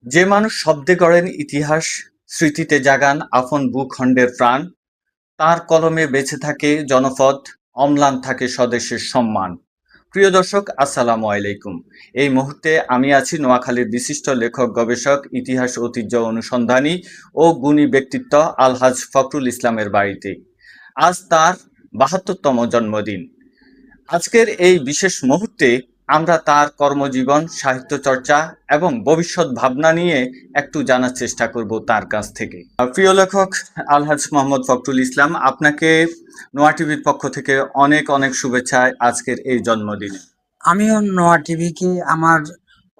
যে মানুষ শব্দে গড়েন ইতিহাস, স্মৃতিতে জাগান আপন ভূখণ্ডের প্রাণ, তার কলমে বেঁচে থাকে জনপদ, অম্লান থাকে স্বদেশের সম্মান। প্রিয় দর্শক, আসসালামু আলাইকুম। এই মুহূর্তে আমি আছি নোয়াখালীর বিশিষ্ট লেখক, গবেষক, ইতিহাস ঐতিহ্য অনুসন্ধানী ও গুণী ব্যক্তিত্ব আলহাজ ফখরুল ইসলামের বাড়িতে। আজ তার ৭২তম জন্মদিন। আজকের এই বিশেষ মুহূর্তে আমরা তার কর্মজীবন, সাহিত্য চর্চা এবং ভবিষ্যৎ ভাবনা নিয়ে একটু জানার চেষ্টা করব তার কাছ থেকে। প্রিয় লেখক আলহাজ মোহাম্মদ ফখরুল ইসলাম, আপনাকে নোয়া টিভির পক্ষ থেকে অনেক অনেক শুভেচ্ছা আজকের এই জন্মদিনে। আমিও নোয়া টিভিকে আমার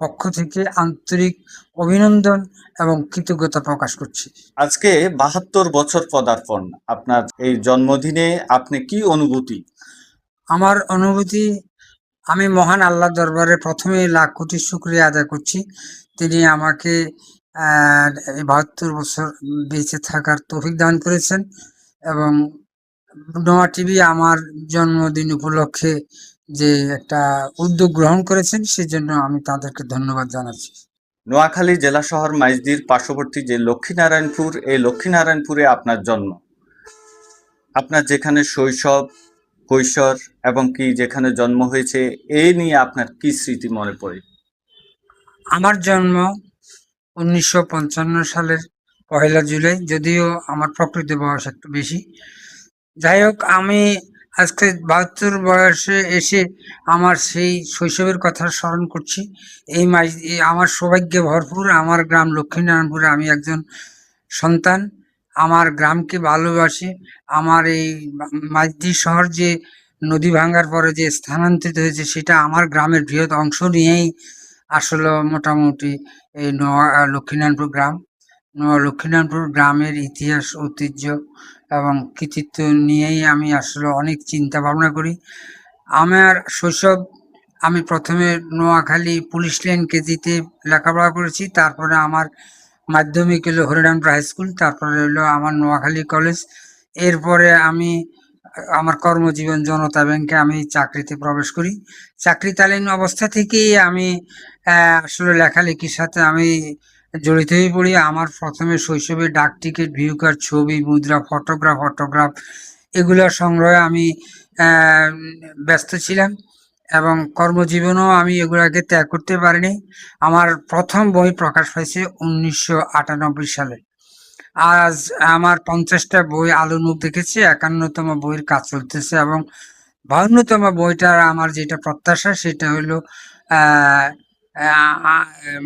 পক্ষ থেকে আন্তরিক অভিনন্দন এবং কৃতজ্ঞতা প্রকাশ করছি। আজকে ৭২ বছর পদার্পণ, আপনার এই জন্মদিনে আপনি কি অনুভূতি? আমার অনুভূতি, আমি মহান আল্লাহ দরবারে প্রথমে লাখ কোটি শুকরিয়া আদায় করছি। তিনি আমাকে এই ৭২ বছর বেঁচে থাকার তৌফিক দান করেছেন এবং নোয়া টিভি আমার জন্মদিন উপলক্ষে যে একটা উদ্যোগ গ্রহণ করেছেন, সেজন্য আমি তাদেরকে ধন্যবাদ জানাচ্ছি। নোয়াখালী জেলা শহর মাইজদির পার্শ্ববর্তী যে লক্ষ্মীনারায়ণপুর, এই লক্ষ্মীনারায়ণপুরে আপনার জন্ম। আপনার যেখানে শৈশব, কৈশোর এবং কি যেখানে জন্ম হয়েছে, এই নিয়ে আপনার কি স্মৃতি মনে পড়ে? আমার জন্ম ১৯৫৫ সালের ১লা জুলাই, যদিও আমার প্রকৃত বয়স একটু বেশি। যাই হোক, আমি আজকে ৭২ বয়সে এসে আমার সেই শৈশবের কথা স্মরণ করছি। আমার সৌভাগ্যে ভরপুর আমার গ্রাম লক্ষ্মীনারায়ণপুরে আমি একজন সন্তান। আমার গ্রামকে ভালোবাসি। আমার এই মাইজদি শহর যে নদী ভাঙ্গার পরে যে স্থানান্তরিত হয়েছে, সেটা আমার গ্রামের বৃহৎ অংশ নিয়েই আসলে মোটামুটি এই লক্ষ্মীনারায়ণপুর গ্রাম। লক্ষ্মীনারায়ণপুর গ্রামের ইতিহাস, ঐতিহ্য এবং কৃতিত্ব নিয়েই আমি আসলে অনেক চিন্তা ভাবনা করি। আমার শৈশব, আমি প্রথমে নোয়াখালী পুলিশ লাইন কেজিতে লেখাপড়া করেছি। তারপরে আমার মাধ্যমিক হলো হরিরামপুর হাই স্কুল, তারপরে হলো আমার নোয়াখালী কলেজ। এরপরে আমি আমার কর্মজীবন জনতা ব্যাংকে আমি চাকরিতে প্রবেশ করি। চাকরিকালীন অবস্থা থেকেই আমি আসলে লেখালেখির সাথে আমি জড়িত হয়ে পড়ি। আমার প্রথমে শৈশবে ডাক টিকিট, ভিউ কার্ড, ছবি, মুদ্রা, ফটোগ্রাফ এগুলো সংগ্রহে আমি ব্যস্ত ছিলাম এবং কর্মজীবনেও আমি এগুলাকে ত্যাগ করতে পারিনি। আমার প্রথম বই প্রকাশ পাইছে ১৯৯৮ সালে। আজ আমার ৫০টা বই আলোর মুখ দেখেছে, ৫১তম বইয়ের কাজ চলতেছে এবং ৫২তম বইটার আমার যেটা প্রত্যাশা, সেটা হলো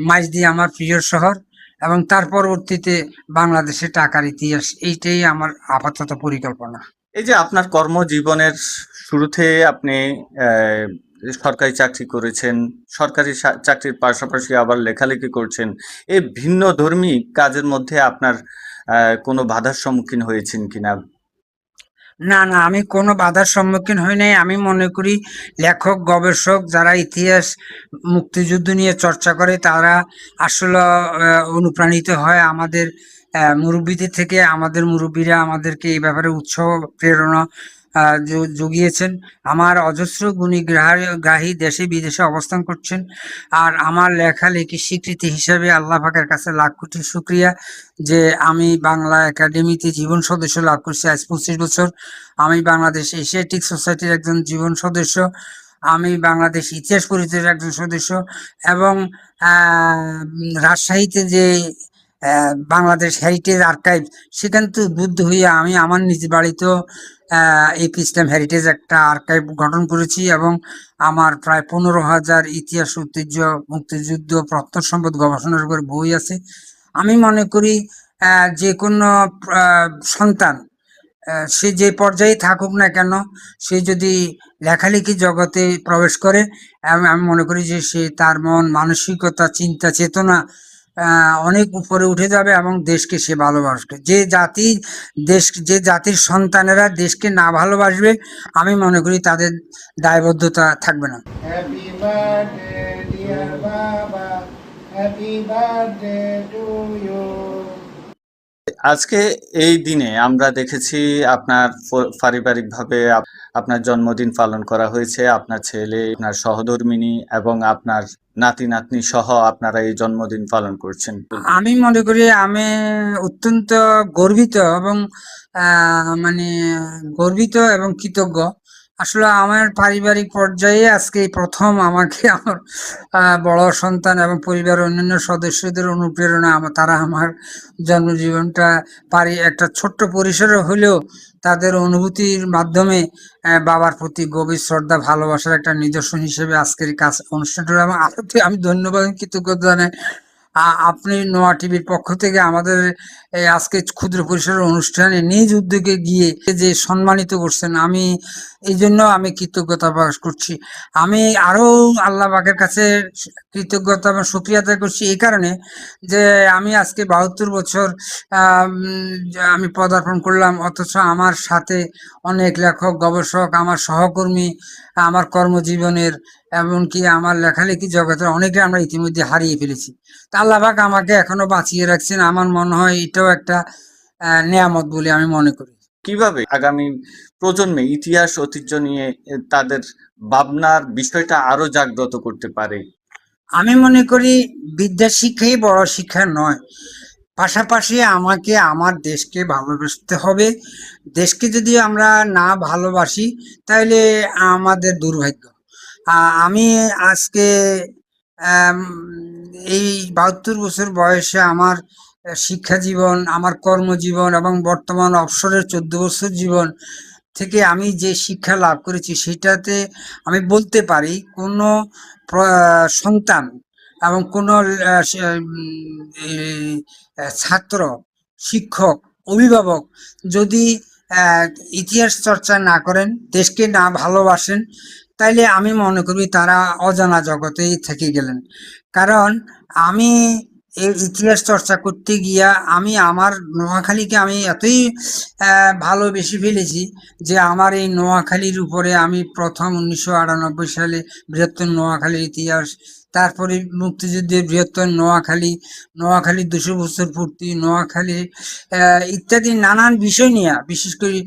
মাইজদি আমার প্রিয় শহর এবং তার পরবর্তীতে বাংলাদেশে টাকার ইতিহাস, এইটাই আমার আপাতত পরিকল্পনা। এই যে আপনার কর্মজীবনের শুরুতে আপনি সরকারি চাকরি করেছেন, সরকারি চাকরির পাশাপাশি আবার লেখালেখি করছেন। এই ভিন্ন ধর্মী কাজের মধ্যে আপনার কোনো বাধার সম্মুখীন হয়েছেন কিনা? না, না, আমি কোনো বাধার সম্মুখীন হই নাই। আমি মনে করি লেখক, গবেষক যারা ইতিহাস, মুক্তিযুদ্ধ নিয়ে চর্চা করে, তারা আসলে অনুপ্রাণিত হয় আমাদের মুরব্বীদের থেকে। আমাদের মুরব্বীরা আমাদেরকে এই ব্যাপারে উৎসাহ, প্রেরণা জুগিয়েছেন। আমার অজস্র গুণী গ্রাহী দেশে বিদেশে অবস্থান করছেন। আর আমার লেখালেখির স্বীকৃতি হিসাবে আল্লাহ পাকের কাছে লাখ কোটি শুকরিয়া যে আমি বাংলা একাডেমিতে জীবন সদস্য লাভ করছি আজ ২৫ বছর। আমি বাংলাদেশ এশিয়াটিক সোসাইটির একজন জীবন সদস্য। আমি বাংলাদেশ ইতিহাস পরিষদের একজন সদস্য এবং রাজশাহীতে যে বাংলাদেশ হেরিটেজ আর্কাইভ, সেখান থেকে উদ্বুদ্ধ হয়ে আমি আমার নিজ বাড়িতেও এপি ইসলাম হেরিটেজ একটা আর্কাইভ গঠন করেছি এবং আমার প্রায় ১৫,০০০ ইতিহাস, ঐতিহ্য, মুক্তিযুদ্ধ, প্রত্নসম্পদ গবেষণার উপর বই আছে। আমি মনে করি যে কোনো সন্তান, সে যে পর্যায়ে থাকুক না কেন, সে যদি লেখালেখি জগতে প্রবেশ করে, আমি মনে করি যে সে তার মন মানসিকতা, চিন্তা চেতনা অনেক উপরে উঠে যাবে এবং দেশকে সে ভালোবাসবে। যে জাতির সন্তানেরা দেশকে না ভালোবাসবে, আমি মনে করি তাদের দায়বদ্ধতা থাকবে না। Happy birthday, dear Baba. Happy birthday to you. আজকে এই দিনে আমরা দেখেছি আপনার পারিবারিকভাবে আপনার জন্মদিন পালন করা হয়েছে। আপনার ছেলে, আপনার সহধর্মিণী এবং আপনার নাতি-নাতনি সহ আপনারা এই জন্মদিন পালন করছেন। আমি মনে করি আমি অত্যন্ত গর্বিত এবং মানে গর্বিত এবং কৃতজ্ঞ। আসলে আমার পারিবারিক পর্যায়ে আজকে এই প্রথম আমাকে আমার বড় সন্তান এবং পরিবারের অন্যান্য সদস্যদের অনুপ্রেরণা তারা আমার জন্মজীবনটা একটা ছোট্ট পরিসরে হলেও তাদের অনুভূতির মাধ্যমে বাবার প্রতি গভীর শ্রদ্ধা ভালোবাসার একটা নিদর্শন হিসেবে আজকের এই কাজ অনুষ্ঠানটা এবং আমি ধন্যবাদ এবং কৃতজ্ঞতা জানাই আপনি নোয়া টিভির পক্ষ থেকে আমাদের এই আজকে ক্ষুদ্র পরিসরের অনুষ্ঠানে নিজ উদ্যোগে গিয়ে যে সম্মানিত করছেন, আমি এই জন্য আমি কৃতজ্ঞতা প্রকাশ করছি। আমি আরো আল্লাহ পাকের কাছে কৃতজ্ঞতা এবং শুকরিয়া আদায় করছি এই কারণে যে আমি আজকে 72 বছর আমি পদার্পণ করলাম, অথচ আমার সাথে অনেক লেখক, গবেষক, আমার সহকর্মী, আমার কর্মজীবনের এমনকি আমার লেখালেখি জগতের অনেকে আমরা ইতিমধ্যে হারিয়ে ফেলেছি। তা আল্লাহ পাক আমাকে এখনো বাঁচিয়ে রাখছেন। আমার মনে হয় এটাও একটা নেয়ামত বলে আমি মনে করি। কিভাবে আগামী প্রজন্মে ইতিহাস ঐতিহ্য নিয়ে তাদের ভাবনার বিষয়টা আরো জাগ্রত করতে পারে? আমি মনে করি বিদ্যা শিক্ষাই বড় শিক্ষা নয়, পাশাপাশি আমাকে আমার দেশকে ভালোবাসতে হবে। দেশকে যদি আমরা না ভালোবাসি তাহলে আমাদের দুর্ভাগ্য। আমি আজকে আম, এই 72 বছর বয়সে আমার শিক্ষা জীবন, আমার কর্মজীবন এবং বর্তমান অবসরের 14 বছর জীবন থেকে আমি যে শিক্ষা লাভ করেছি সেটাতে আমি বলতে পারি কোনো সন্তান এবং কোনো ছাত্র, শিক্ষক, অভিভাবক যদি ইতিহাস চর্চা না করেন, দেশকে না ভালোবাসেন, তাইলে আমি মনে করি তারা অজানা জগতেই থেকে গেলেন। কারণ আমি এই ইতিহাস চর্চা করতে গিয়া আমি আমার নোয়াখালীকে আমি এতই ভালোবেসে ফেলেছি যে আমার এই নোয়াখালীর উপরে আমি প্রথম 1998 সালে বৃহত্তর নোয়াখালীর ইতিহাস, তারপরে মুক্তিযুদ্ধের বৃহত্তর নোয়াখালী, নোয়াখালীর 200 বছর পূর্তি, নোয়াখালী ইত্যাদি নানান বিষয় নিয়ে, বিশেষ করে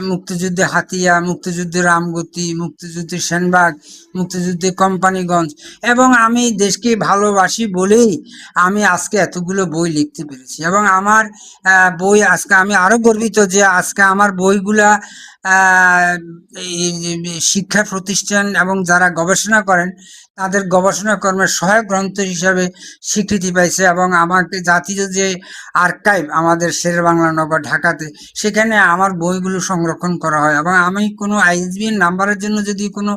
মুক্তিযুদ্ধে হাতিয়া, মুক্তিযুদ্ধে রামগতি, মুক্তিযুদ্ধে সেনবাগ, মুক্তিযুদ্ধে কোম্পানিগঞ্জ, এবং আমি দেশকে ভালোবাসি বলেই আমি আজকে এতগুলো বই লিখতে পেরেছি। এবং আমার বই আজকে আমি আরো গর্বিত যে আজকে আমার বইগুলা শিক্ষা প্রতিষ্ঠান এবং যারা গবেষণা করেন তাদের গবেষণা কর্মের সহায়ক গ্রন্থ হিসাবে স্বীকৃতি পাইছে। এবং আমাকে জাতীয় যে আর্কাইভ আমাদের শেরেবাংলা নগর ঢাকাতে, সেখানে আমার বইগুলো সংরক্ষণ করা হয়। এবং আমি কোনো আইএসবিএন নাম্বারের জন্য যদি কোনো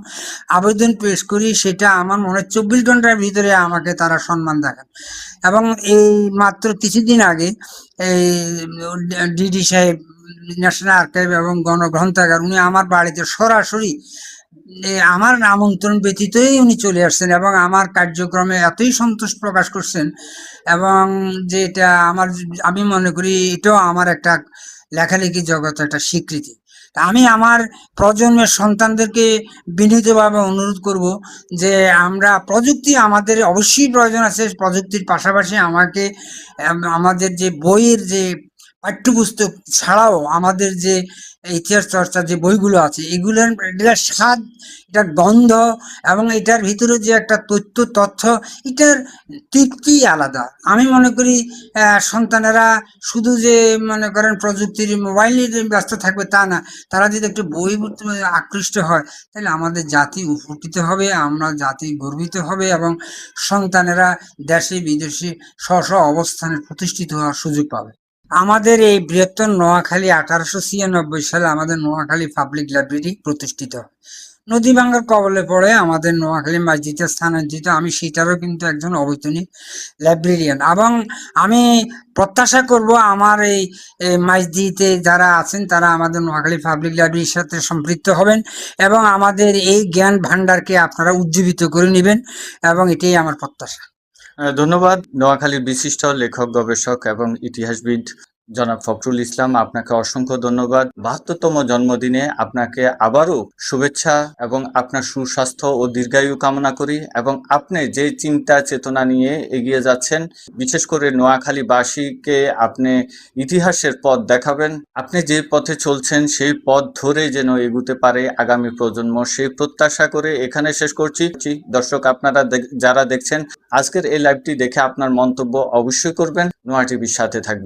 আবেদন পেশ করি, সেটা আমার মনে হয় 24 ঘন্টার ভিতরে আমাকে তারা সম্মান দেখান। এবং এই মাত্র কিছুদিন আগে এই ডিডি সাহেব, ন্যাশনাল আর্কাইভ এবং গণগ্রন্থাগার, উনি আমার বাড়িতে সরাসরি আমার আমন্ত্রণ ব্যতীতই উনি চলে আসছেন এবং আমার কার্যক্রমে এতই সন্তোষ প্রকাশ করছেন। এবং যেটা আমি মনে করি এটাও আমার একটা লেখালেখি জগতে একটা স্বীকৃতি। আমি আমার প্রজন্মের সন্তানদেরকে বিনীতভাবে অনুরোধ করব যে আমরা প্রযুক্তি আমাদের অবশ্যই প্রয়োজন আছে, প্রযুক্তির পাশাপাশি আমাদের যে বইয়ের যে পাঠ্যপুস্তক ছাড়াও আমাদের যে ইতিহাস চর্চার যে বইগুলো আছে এটার স্বাদ, এটার গন্ধ এবং এটার ভিতরে যে একটা তথ্য, এটার তৃপ্তি আলাদা। আমি মনে করি সন্তানেরা শুধু যে মনে করেন প্রযুক্তির মোবাইলে ব্যস্ত থাকবে তা না, তারা যদি একটু বই পড়তে আকৃষ্ট হয় তাহলে আমাদের জাতি উপকৃত হবে, আমরা জাতি গর্বিত হবে এবং সন্তানেরা দেশে বিদেশে স্ব অবস্থানে প্রতিষ্ঠিত হওয়ার সুযোগ পাবে। আমাদের এই বৃহত্তর নোয়াখালী 1896 সালে আমাদের নোয়াখালী পাবলিক লাইব্রেরি প্রতিষ্ঠিত হয়। নদী ভাঙ্গার কবলে পড়ে আমাদের নোয়াখালী মসজিদে স্থানান্তরিত। আমি সেটারও কিন্তু একজন অবৈতনিক লাইব্রেরিয়ান এবং আমি প্রত্যাশা করব আমার এই মসজিদে যারা আছেন তারা আমাদের নোয়াখালী পাবলিক লাইব্রেরির সাথে সম্পৃক্ত হবেন এবং আমাদের এই জ্ঞান ভান্ডারকে আপনারা উজ্জীবিত করে নেবেন, এবং এটাই আমার প্রত্যাশা। ধন্যবাদ নোয়াখালীর বিশিষ্ট লেখক, গবেষক এবং ইতিহাসবিদ জনাব ফখরুল ইসলাম, আপনাকে অসংখ্য ধন্যবাদ। ৭২তম জন্মদিনে আপনাকে আবারও শুভেচ্ছা এবং আপনার সুস্বাস্থ্য ও দীর্ঘায়ু কামনা করি, এবং আপনি যে চিন্তা চেতনা নিয়ে এগিয়ে যাচ্ছেন, বিশেষ করে নোয়াখালীবাসীকে আপনি ইতিহাসের পথ দেখাবেন। আপনি যে পথে চলছেন সেই পথ ধরে যেন এগুতে পারে আগামী প্রজন্ম, সেই প্রত্যাশা করে এখানে শেষ করছি। দর্শক, আপনারা যারা দেখছেন আজকের এই লাইভটি দেখে আপনার মন্তব্য অবশ্যই করবেন। নোয়া টিভির সাথে থাকবেন।